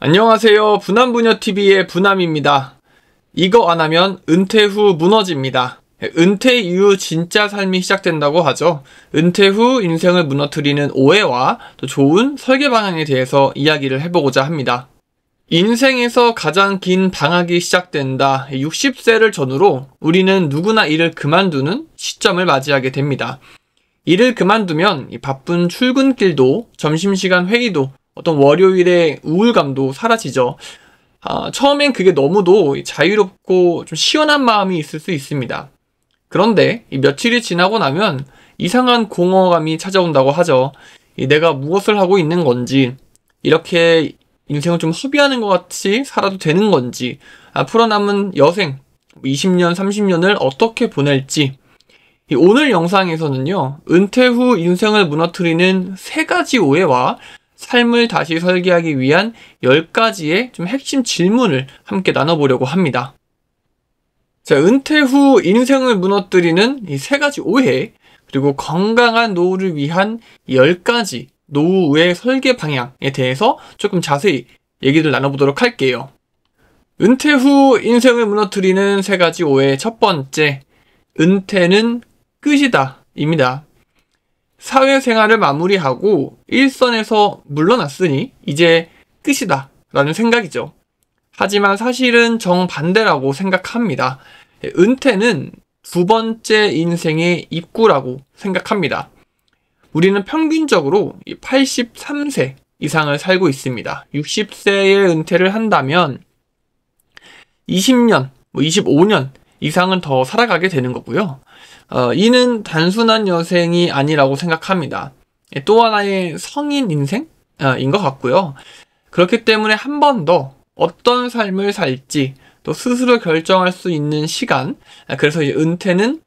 안녕하세요. 부남부녀TV의 부남입니다. 이거 안 하면 은퇴 후 무너집니다. 은퇴 이후 진짜 삶이 시작된다고 하죠. 은퇴 후 인생을 무너뜨리는 오해와 또 좋은 설계 방향에 대해서 이야기를 해보고자 합니다. 인생에서 가장 긴 방학이 시작된다. 60세를 전후로 우리는 누구나 일을 그만두는 시점을 맞이하게 됩니다. 일을 그만두면 바쁜 출근길도 점심시간 회의도 어떤 월요일의 우울감도 사라지죠. 처음엔 그게 너무도 자유롭고 좀 시원한 마음이 있을 수 있습니다. 그런데 며칠이 지나고 나면 이상한 공허감이 찾아온다고 하죠. 내가 무엇을 하고 있는 건지, 이렇게 인생을 좀 허비하는 것 같이 살아도 되는 건지, 앞으로 남은 여생 20년, 30년을 어떻게 보낼지. 오늘 영상에서는요, 은퇴 후 인생을 무너뜨리는 3가지 오해와 삶을 다시 설계하기 위한 10가지의 좀 핵심 질문을 함께 나눠보려고 합니다. 자, 은퇴 후 인생을 무너뜨리는 이 3가지 오해, 그리고 건강한 노후를 위한 10가지 노후의 설계 방향에 대해서 조금 자세히 얘기를 나눠보도록 할게요. 은퇴 후 인생을 무너뜨리는 3가지 오해. 첫 번째, 은퇴는 끝이다 입니다. 사회생활을 마무리하고 일선에서 물러났으니 이제 끝이다 라는 생각이죠. 하지만 사실은 정반대라고 생각합니다. 은퇴는 2번째 인생의 입구라고 생각합니다. 우리는 평균적으로 83세 이상을 살고 있습니다. 60세에 은퇴를 한다면 20년, 25년 이상은 더 살아가게 되는 거고요. 이는 단순한 여생이 아니라고 생각합니다. 또 하나의 성인 인생인 것 같고요. 그렇기 때문에 한 번 더 어떤 삶을 살지 또 스스로 결정할 수 있는 시간, 그래서 은퇴는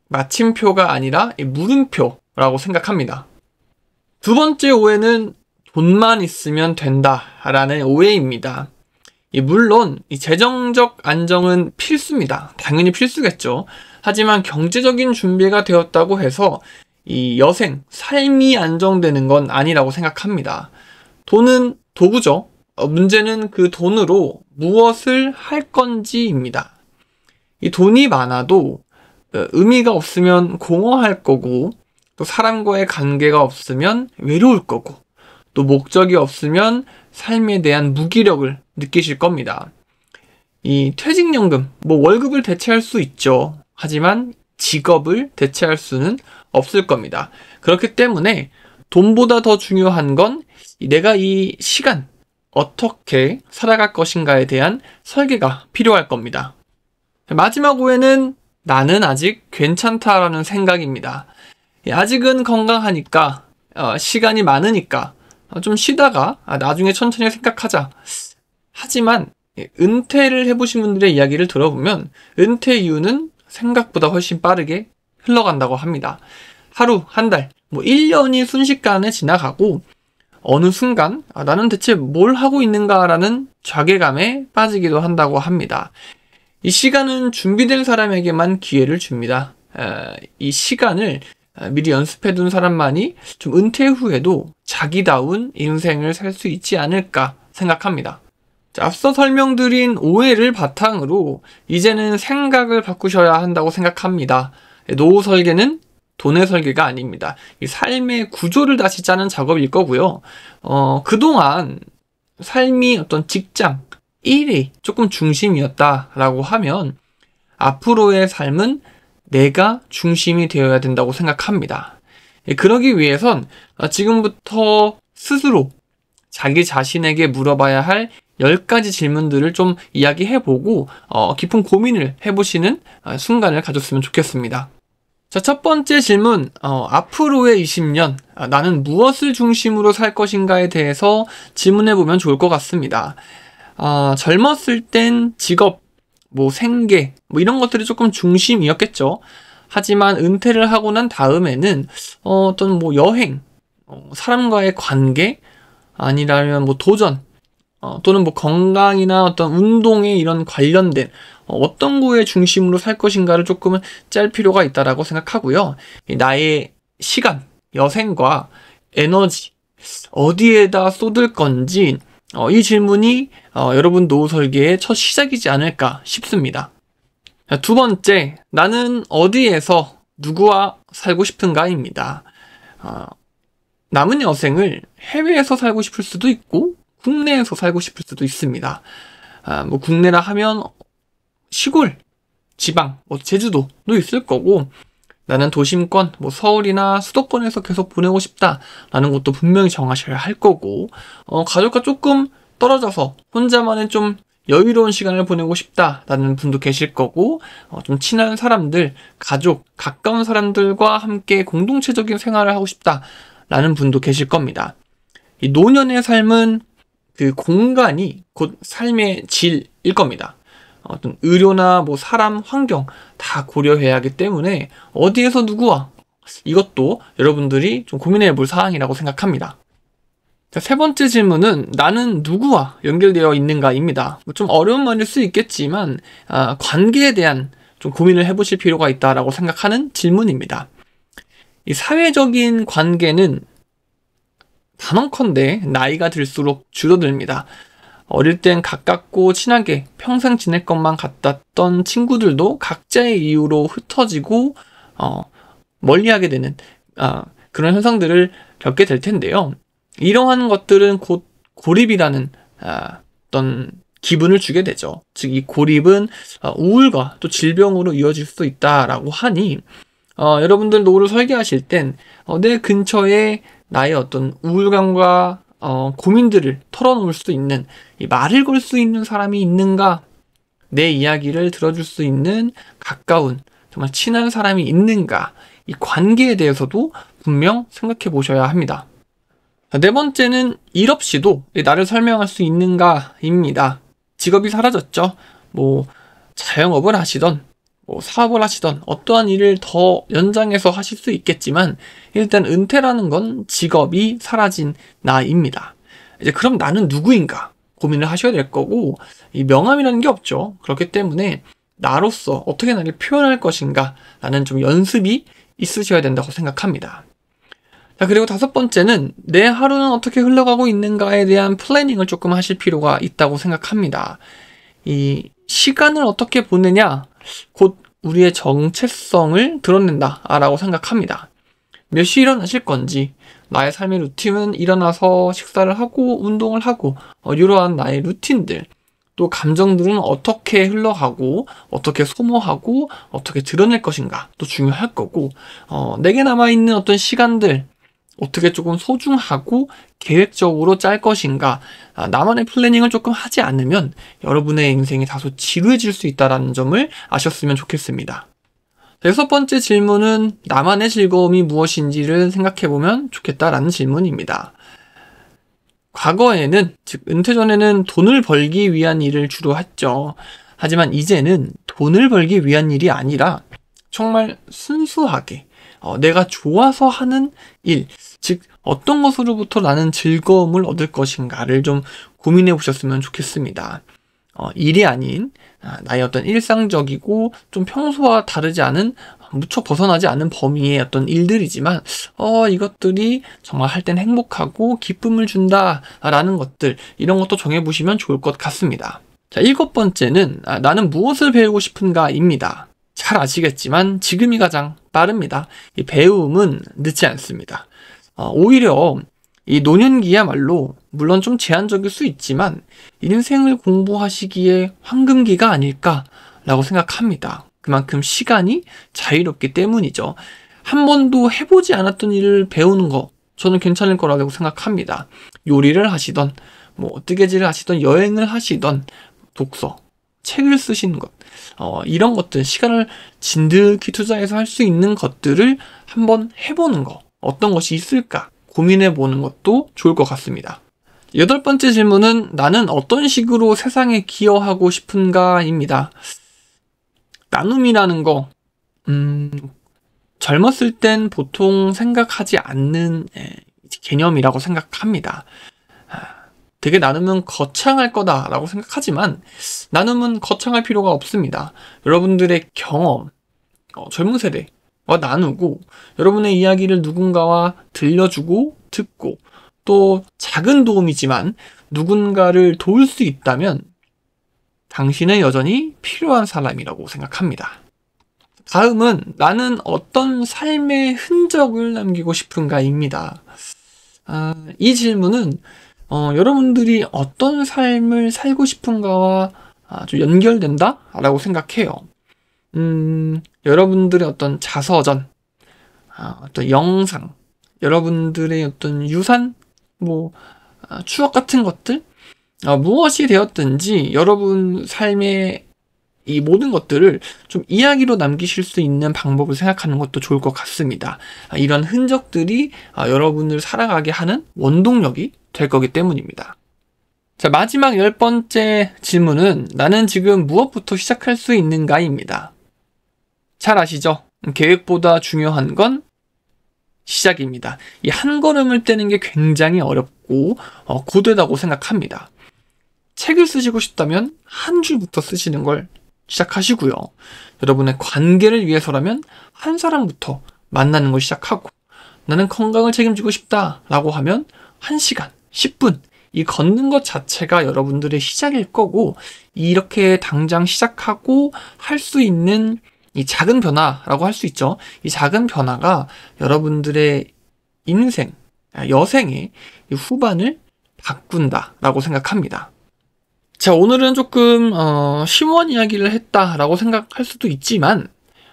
마침표가 아니라 물음표라고 생각합니다. 2번째 오해는 돈만 있으면 된다라는 오해입니다. 물론 재정적 안정은 필수입니다. 당연히 필수겠죠. 하지만 경제적인 준비가 되었다고 해서 이 여생, 삶이 안정되는 건 아니라고 생각합니다. 돈은 도구죠. 문제는 그 돈으로 무엇을 할 건지입니다. 이 돈이 많아도 의미가 없으면 공허할 거고, 또 사람과의 관계가 없으면 외로울 거고, 또 목적이 없으면 삶에 대한 무기력을 느끼실 겁니다. 이 퇴직연금, 월급을 대체할 수 있죠. 하지만 직업을 대체할 수는 없을 겁니다. 그렇기 때문에 돈보다 더 중요한 건 내가 이 시간 어떻게 살아갈 것인가에 대한 설계가 필요할 겁니다. 마지막 오해는 나는 아직 괜찮다라는 생각입니다. 아직은 건강하니까, 시간이 많으니까 좀 쉬다가 나중에 천천히 생각하자. 하지만 은퇴를 해보신 분들의 이야기를 들어보면 은퇴 이후는 생각보다 훨씬 빠르게 흘러간다고 합니다. 하루, 한 달, 1년이 순식간에 지나가고 어느 순간 나는 대체 뭘 하고 있는가라는 자괴감에 빠지기도 한다고 합니다. 이 시간은 준비된 사람에게만 기회를 줍니다. 이 시간을 미리 연습해둔 사람만이 좀 은퇴 후에도 자기다운 인생을 살 수 있지 않을까 생각합니다. 자, 앞서 설명드린 오해를 바탕으로 이제는 생각을 바꾸셔야 한다고 생각합니다. 노후 설계는 돈의 설계가 아닙니다. 이 삶의 구조를 다시 짜는 작업일 거고요. 그동안 삶이 어떤 직장, 일이 조금 중심이었다라고 하면 앞으로의 삶은 내가 중심이 되어야 된다고 생각합니다. 그러기 위해선 지금부터 스스로 자기 자신에게 물어봐야 할 10가지 질문들을 좀 이야기해보고 깊은 고민을 해보시는 순간을 가졌으면 좋겠습니다. 자, 첫 번째 질문, 앞으로의 20년 나는 무엇을 중심으로 살 것인가에 대해서 질문해보면 좋을 것 같습니다. 젊었을 땐 직업, 생계, 이런 것들이 조금 중심이었겠죠. 하지만 은퇴를 하고 난 다음에는 어떤 여행, 사람과의 관계, 아니라면 도전, 또는 건강이나 어떤 운동에 이런 관련된 어떤 거에 중심으로 살 것인가를 조금은 짤 필요가 있다라고 생각하고요. 나의 시간, 여생과 에너지 어디에다 쏟을 건지 이 질문이 여러분 노후 설계의 첫 시작이지 않을까 싶습니다. 자, 두 번째, 나는 어디에서 누구와 살고 싶은가입니다. 남은 여생을 해외에서 살고 싶을 수도 있고 국내에서 살고 싶을 수도 있습니다. 뭐 국내라 하면 시골, 지방, 뭐 제주도도 있을 거고, 나는 도심권, 뭐 서울이나 수도권에서 계속 보내고 싶다라는 것도 분명히 정하셔야 할 거고, 가족과 조금 떨어져서 혼자만의 좀 여유로운 시간을 보내고 싶다라는 분도 계실 거고, 좀 친한 사람들, 가족, 가까운 사람들과 함께 공동체적인 생활을 하고 싶다라는 분도 계실 겁니다. 이 노년의 삶은 그 공간이 곧 삶의 질일 겁니다. 어떤 의료나 뭐 사람, 환경 다 고려해야 하기 때문에 어디에서 누구와, 이것도 여러분들이 좀 고민해 볼 사항이라고 생각합니다. 자, 세 번째 질문은 나는 누구와 연결되어 있는가입니다. 좀 어려운 말일 수 있겠지만 관계에 대한 좀 고민을 해보실 필요가 있다라고 생각하는 질문입니다. 이 사회적인 관계는 단언컨대 나이가 들수록 줄어듭니다. 어릴 땐 가깝고 친하게 평생 지낼 것만 같았던 친구들도 각자의 이유로 흩어지고 멀리하게 되는 그런 현상들을 겪게 될 텐데요. 이러한 것들은 곧 고립이라는 어떤 기분을 주게 되죠. 즉 이 고립은 우울과 또 질병으로 이어질 수도 있다라고 하니 여러분들 노후를 설계하실 땐 내 근처에 나의 어떤 우울감과 고민들을 털어놓을 수 있는, 이 말을 걸 수 있는 사람이 있는가, 내 이야기를 들어줄 수 있는 가까운 정말 친한 사람이 있는가, 이 관계에 대해서도 분명 생각해 보셔야 합니다. 네 번째는 일 없이도 나를 설명할 수 있는가입니다. 직업이 사라졌죠. 뭐 자영업을 하시던 뭐 사업을 하시던 어떠한 일을 더 연장해서 하실 수 있겠지만 일단 은퇴라는 건 직업이 사라진 나입니다. 이제 그럼 나는 누구인가 고민을 하셔야 될 거고, 이 명함이라는 게 없죠. 그렇기 때문에 나로서 어떻게 나를 표현할 것인가 라는 좀 연습이 있으셔야 된다고 생각합니다. 자, 그리고 다섯 번째는 내 하루는 어떻게 흘러가고 있는가에 대한 플래닝을 조금 하실 필요가 있다고 생각합니다. 이 시간을 어떻게 보내냐, 곧 우리의 정체성을 드러낸다라고 생각합니다. 몇 시에 일어나실 건지, 나의 삶의 루틴은 일어나서 식사를 하고 운동을 하고 이러한 나의 루틴들, 또 감정들은 어떻게 흘러가고 어떻게 소모하고 어떻게 드러낼 것인가 또 중요할 거고, 내게 남아있는 어떤 시간들 어떻게 조금 소중하고 계획적으로 짤 것인가, 나만의 플래닝을 조금 하지 않으면 여러분의 인생이 다소 지루해질 수 있다는 점을 아셨으면 좋겠습니다. 여섯 번째 질문은 나만의 즐거움이 무엇인지를 생각해보면 좋겠다라는 질문입니다. 과거에는, 즉 은퇴 전에는 돈을 벌기 위한 일을 주로 했죠. 하지만 이제는 돈을 벌기 위한 일이 아니라 정말 순수하게 내가 좋아서 하는 일, 즉 어떤 것으로부터 나는 즐거움을 얻을 것인가를 좀 고민해 보셨으면 좋겠습니다. 일이 아닌 나의 어떤 일상적이고 좀 평소와 다르지 않은, 무척 벗어나지 않은 범위의 어떤 일들이지만 이것들이 정말 할 땐 행복하고 기쁨을 준다라는 것들, 이런 것도 정해보시면 좋을 것 같습니다. 자, 일곱 번째는 나는 무엇을 배우고 싶은가입니다. 잘 아시겠지만 지금이 가장 빠릅니다. 이 배움은 늦지 않습니다. 오히려 이 노년기야말로 물론 좀 제한적일 수 있지만 인생을 공부하시기에 황금기가 아닐까라고 생각합니다. 그만큼 시간이 자유롭기 때문이죠. 한 번도 해보지 않았던 일을 배우는 거 저는 괜찮을 거라고 생각합니다. 요리를 하시던, 뭐 뜨개질을 하시던, 여행을 하시던, 독서, 책을 쓰시는 것, 이런 것들, 시간을 진득히 투자해서 할 수 있는 것들을 한번 해보는 거, 어떤 것이 있을까 고민해보는 것도 좋을 것 같습니다. 여덟 번째 질문은 나는 어떤 식으로 세상에 기여하고 싶은가입니다. 나눔이라는 거, 젊었을 땐 보통 생각하지 않는 개념이라고 생각합니다. 되게 나눔은 거창할 거다라고 생각하지만 나눔은 거창할 필요가 없습니다. 여러분들의 경험, 젊은 세대와 나누고 여러분의 이야기를 누군가와 들려주고 듣고, 또 작은 도움이지만 누군가를 도울 수 있다면 당신은 여전히 필요한 사람이라고 생각합니다. 다음은 나는 어떤 삶의 흔적을 남기고 싶은가입니다. 이 질문은 여러분들이 어떤 삶을 살고 싶은가와 좀 연결된다? 라고 생각해요. 여러분들의 어떤 자서전, 어떤 영상, 여러분들의 어떤 유산, 추억 같은 것들, 무엇이 되었든지 여러분 삶의 이 모든 것들을 좀 이야기로 남기실 수 있는 방법을 생각하는 것도 좋을 것 같습니다. 이런 흔적들이 여러분을 살아가게 하는 원동력이 될 거기 때문입니다. 자, 마지막 10번째 질문은 나는 지금 무엇부터 시작할 수 있는가입니다. 잘 아시죠? 계획보다 중요한 건 시작입니다. 이 한 걸음을 떼는 게 굉장히 어렵고 고되다고 생각합니다. 책을 쓰시고 싶다면 한 줄부터 쓰시는 걸 시작하시고요. 여러분의 관계를 위해서라면 한 사람부터 만나는 걸 시작하고, 나는 건강을 책임지고 싶다라고 하면 1시간, 10분 이 걷는 것 자체가 여러분들의 시작일 거고, 이렇게 당장 시작하고 할 수 있는 이 작은 변화라고 할 수 있죠. 이 작은 변화가 여러분들의 인생, 여생의 후반을 바꾼다라고 생각합니다. 자, 오늘은 조금 심오한 이야기를 했다라고 생각할 수도 있지만,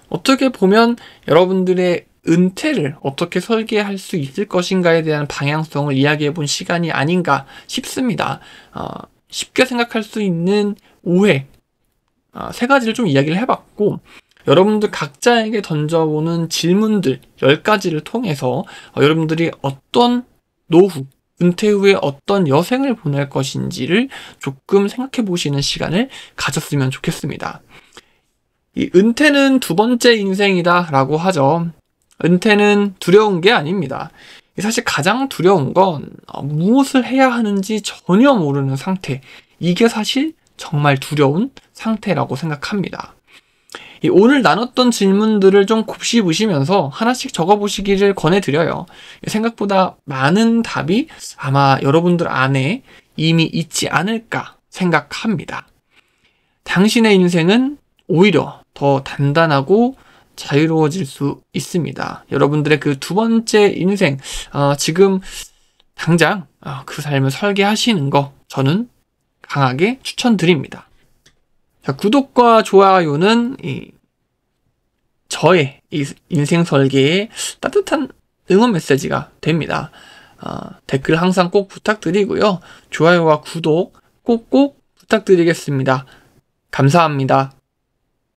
어떻게 보면 여러분들의 은퇴를 어떻게 설계할 수 있을 것인가에 대한 방향성을 이야기해 본 시간이 아닌가 싶습니다. 쉽게 생각할 수 있는 오해 3가지를 좀 이야기를 해봤고, 여러분들 각자에게 던져보는 질문들 10가지를 통해서 여러분들이 어떤 노후, 은퇴 후에 어떤 여생을 보낼 것인지를 조금 생각해 보시는 시간을 가졌으면 좋겠습니다. 이 은퇴는 2번째 인생이다 라고 하죠. 은퇴는 두려운 게 아닙니다. 사실 가장 두려운 건 무엇을 해야 하는지 전혀 모르는 상태, 이게 사실 정말 두려운 상태라고 생각합니다. 오늘 나눴던 질문들을 좀 곱씹으시면서 하나씩 적어보시기를 권해드려요. 생각보다 많은 답이 아마 여러분들 안에 이미 있지 않을까 생각합니다. 당신의 인생은 오히려 더 단단하고 자유로워질 수 있습니다. 여러분들의 그 2번째 인생, 지금 당장 그 삶을 설계하시는 거 저는 강하게 추천드립니다. 자, 구독과 좋아요는 저의 이 인생 설계에 따뜻한 응원 메시지가 됩니다. 댓글 항상 꼭 부탁드리고요. 좋아요와 구독 꼭꼭 부탁드리겠습니다. 감사합니다.